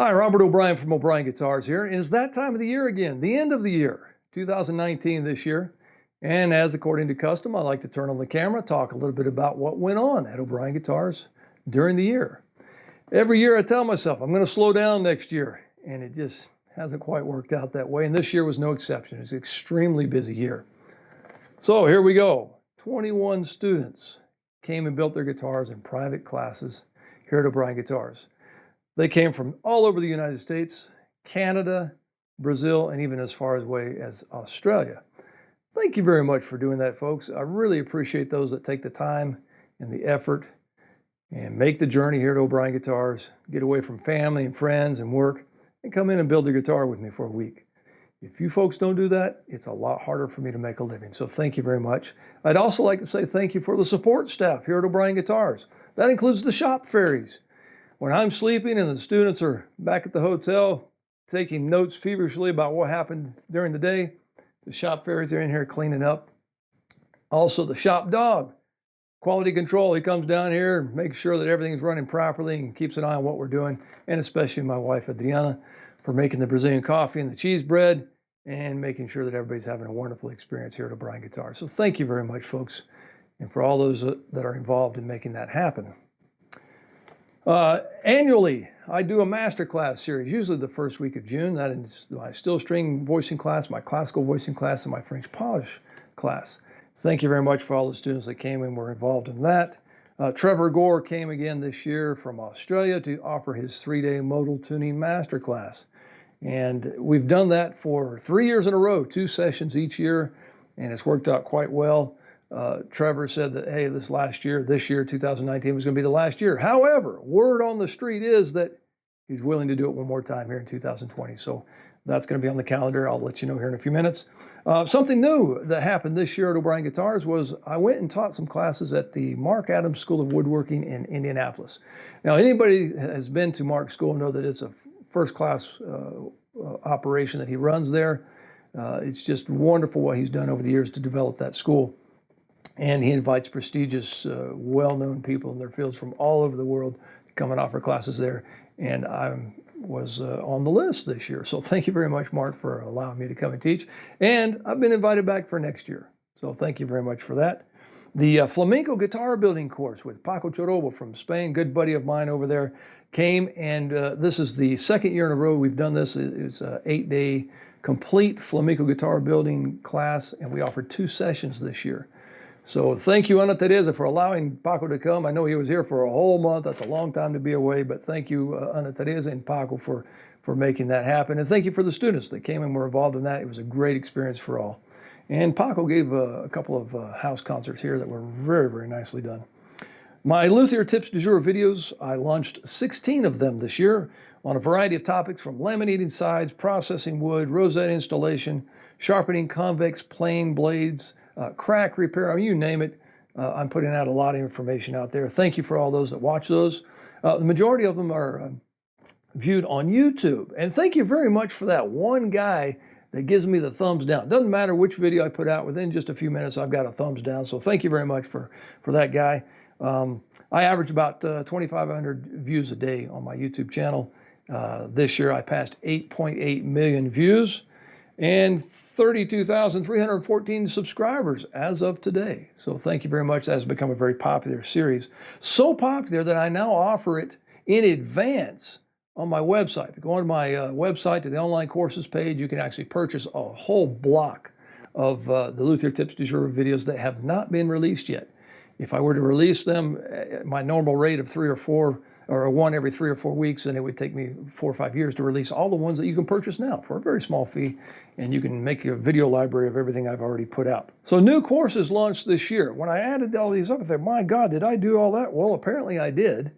Hi, Robert O'Brien from O'Brien Guitars here, and it's that time of the year again, the end of the year, 2019 this year. And as according to custom, I like to turn on the camera, talk a little bit about what went on at O'Brien Guitars during the year. Every year I tell myself I'm going to slow down next year, and it just hasn't quite worked out that way, and this year was no exception. It was an extremely busy year. So here we go. 21 students came and built their guitars in private classes here at O'Brien Guitars. They came from all over the United States, Canada, Brazil, and even as far away as Australia. Thank you very much for doing that, folks. I really appreciate those that take the time and the effort and make the journey here to O'Brien Guitars, get away from family and friends and work, and come in and build a guitar with me for a week. If you folks don't do that, it's a lot harder for me to make a living. So thank you very much. I'd also like to say thank you for the support staff here at O'Brien Guitars. That includes the shop fairies. When I'm sleeping and the students are back at the hotel taking notes feverishly about what happened during the day, the shop fairies are in here cleaning up. Also the shop dog, quality control. He comes down here and makes sure that everything's running properly and keeps an eye on what we're doing. And especially my wife, Adriana, for making the Brazilian coffee and the cheese bread and making sure that everybody's having a wonderful experience here at O'Brien Guitars. So thank you very much, folks, and for all those that are involved in making that happen. Annually, I do a masterclass series, usually the first week of June. That is my steel string voicing class, my classical voicing class, and my French polish class. Thank you very much for all the students that came and were involved in that. Trevor Gore came again this year from Australia to offer his 3-day modal tuning masterclass. And we've done that for 3 years in a row, 2 sessions each year, and it's worked out quite well. Trevor said that, hey, this year, 2019, was going to be the last year. However, word on the street is that he's willing to do it one more time here in 2020. So that's going to be on the calendar. I'll let you know here in a few minutes. Something new that happened this year at O'Brien Guitars was I went and taught some classes at the Mark Adams School of Woodworking in Indianapolis. Now, anybody has been to Mark's school know that it's a first-class operation that he runs there. It's just wonderful what he's done over the years to develop that school. And he invites prestigious, well-known people in their fields from all over the world to come and offer classes there. And I was on the list this year. So thank you very much, Mark, for allowing me to come and teach. And I've been invited back for next year. So thank you very much for that. The flamenco guitar building course with Paco Chorobo from Spain, good buddy of mine over there, came. And this is the second year in a row we've done this. It's an 8-day complete flamenco guitar building class. And we offered 2 sessions this year. So thank you, Ana Teresa, for allowing Paco to come. I know he was here for a whole month. That's a long time to be away, but thank you, Ana Teresa and Paco, for making that happen. And thank you for the students that came and were involved in that. It was a great experience for all. And Paco gave a couple of house concerts here that were very, very nicely done. My Luthier Tips du Jour videos, I launched 16 of them this year on a variety of topics from laminating sides, processing wood, rosette installation, sharpening convex plane blades, crack repair, I mean, you name it. I'm putting out a lot of information out there. Thank you for all those that watch those. The majority of them are viewed on YouTube. And thank you very much for that one guy that gives me the thumbs down. Doesn't matter which video I put out, within just a few minutes I've got a thumbs down. So thank you very much for that guy. I average about 2,500 views a day on my YouTube channel. This year I passed 8.8 million views and 32,314 subscribers as of today. So thank you very much. That has become a very popular series. So popular that I now offer it in advance on my website. If you go on my website to the online courses page, you can actually purchase a whole block of the Luthier Tips du Jour videos that have not been released yet. If I were to release them at my normal rate of 3 or 4, or one every 3 or 4 weeks, and it would take me 4 or 5 years to release all the ones that you can purchase now for a very small fee, and you can make a video library of everything I've already put out. So new courses launched this year. When I added all these up, I thought, my God, did I do all that? Well, apparently I did.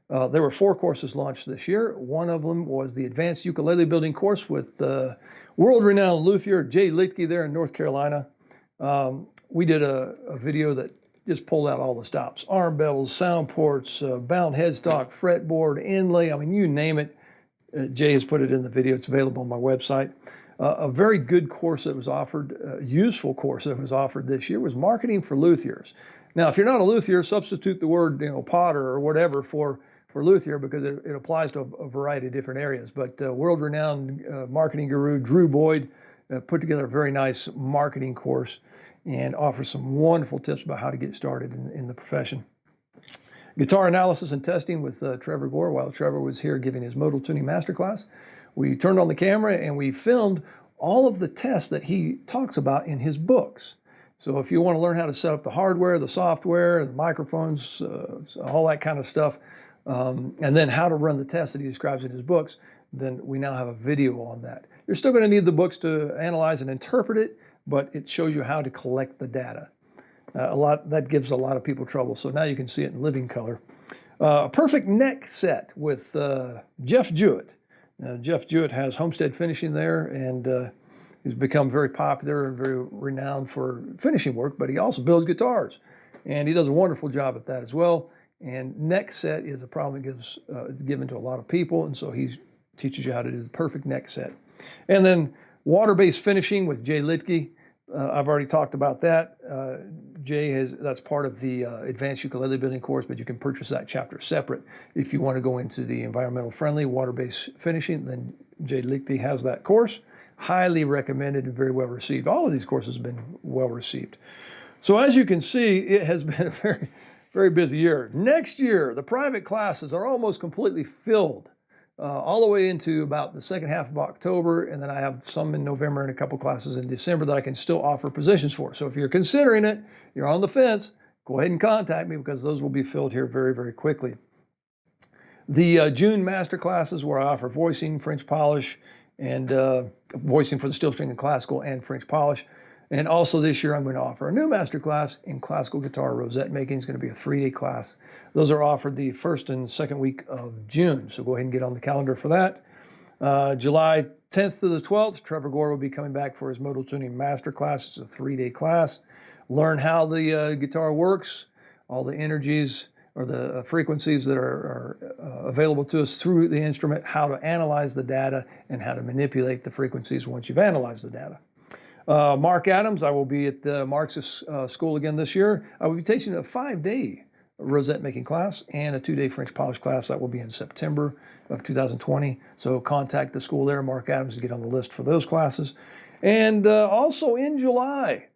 There were 4 courses launched this year. One of them was the Advanced Ukulele Building course with world-renowned luthier Jay Litke there in North Carolina. We did a video that just pulled out all the stops. Arm bevels, sound ports, bound headstock, fretboard, inlay, I mean, you name it. Jay has put it in the video. It's available on my website. A very good course that was offered, useful course that was offered this year was Marketing for Luthiers. Now, if you're not a luthier, substitute the word, potter or whatever for for Luthier because it applies to a variety of different areas. But world-renowned marketing guru Drew Boyd put together a very nice marketing course and offers some wonderful tips about how to get started in the profession. Guitar analysis and testing with Trevor Gore while Trevor was here giving his modal tuning masterclass. We turned on the camera and we filmed all of the tests that he talks about in his books. So if you want to learn how to set up the hardware, the software, the microphones, all that kind of stuff, and then how to run the tests that he describes in his books, then we now have a video on that. You're still going to need the books to analyze and interpret it, but it shows you how to collect the data. That gives a lot of people trouble, so now you can see it in living color. A perfect neck set with Jeff Jewett. Jeff Jewett has Homestead Finishing there, and he's become very popular and very renowned for finishing work, but he also builds guitars, and he does a wonderful job at that as well. And neck set is a problem that gets given to a lot of people, and so he teaches you how to do the perfect neck set. And then water-based finishing with Jay Litke. I've already talked about that. That's part of the Advanced Ukulele Building course, but you can purchase that chapter separate. If you want to go into the environmental friendly water-based finishing, then Jay Litke has that course. Highly recommended and very well received. All of these courses have been well received. So as you can see, it has been a very, very busy year. Next year, the private classes are almost completely filled. All the way into about the second half of October, and then I have some in November and a couple classes in December that I can still offer positions for. So if you're considering it, you're on the fence, go ahead and contact me because those will be filled here very, very quickly. The June master classes where I offer voicing, French polish, and voicing for the steel string and classical and French polish. And also this year I'm going to offer a new master class in classical guitar rosette making. It's going to be a 3-day class. Those are offered the first and second week of June. So go ahead and get on the calendar for that. July 10th to the 12th, Trevor Gore will be coming back for his modal tuning master class. It's a 3-day class. Learn how the guitar works, all the energies or the frequencies that are available to us through the instrument, how to analyze the data, and how to manipulate the frequencies once you've analyzed the data. Mark Adams, I will be at Mark's school again this year. I will be teaching a 5-day rosette making class and a 2-day French polish class. That will be in September of 2020. So contact the school there, Mark Adams, to get on the list for those classes. And also in July,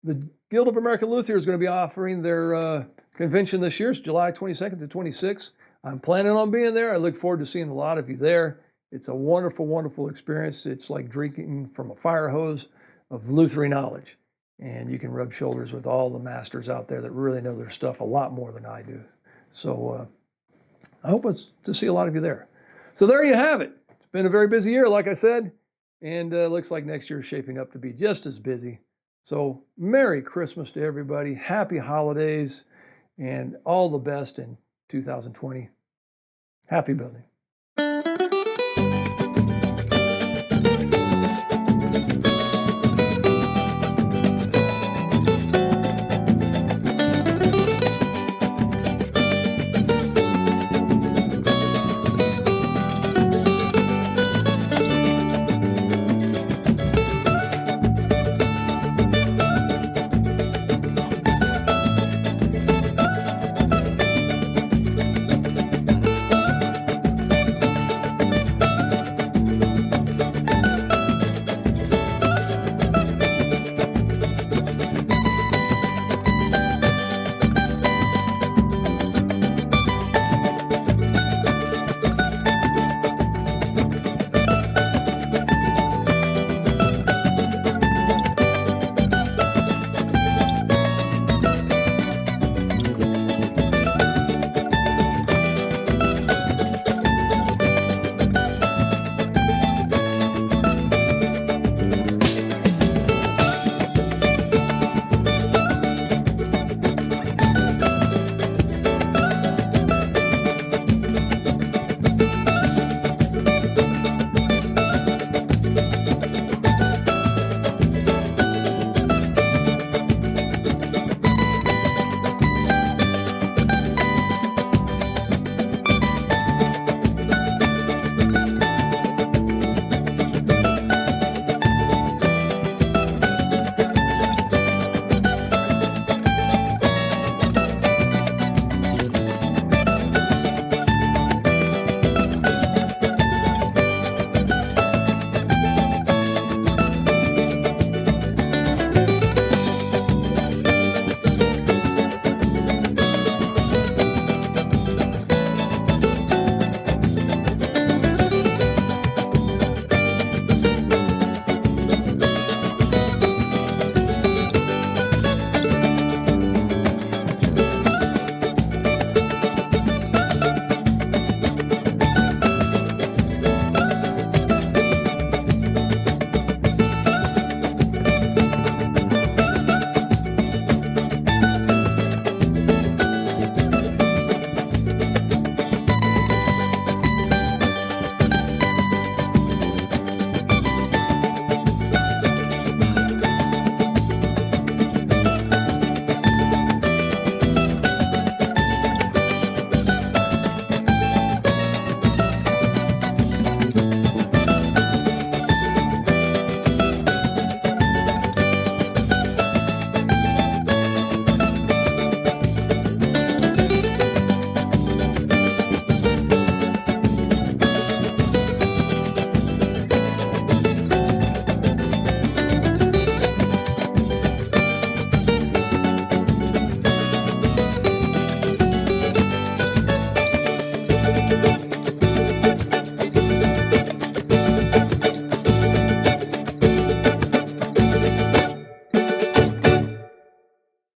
the Guild of American Luthiers is going to be offering their convention this year. It's July 22nd to 26th. I'm planning on being there. I look forward to seeing a lot of you there. It's a wonderful, wonderful experience. It's like drinking from a fire hose of Lutheran knowledge. And you can rub shoulders with all the masters out there that really know their stuff a lot more than I do. So I hope to see a lot of you there. So there you have it. It's been a very busy year, like I said, and looks like next year is shaping up to be just as busy. So Merry Christmas to everybody. Happy holidays and all the best in 2020. Happy building.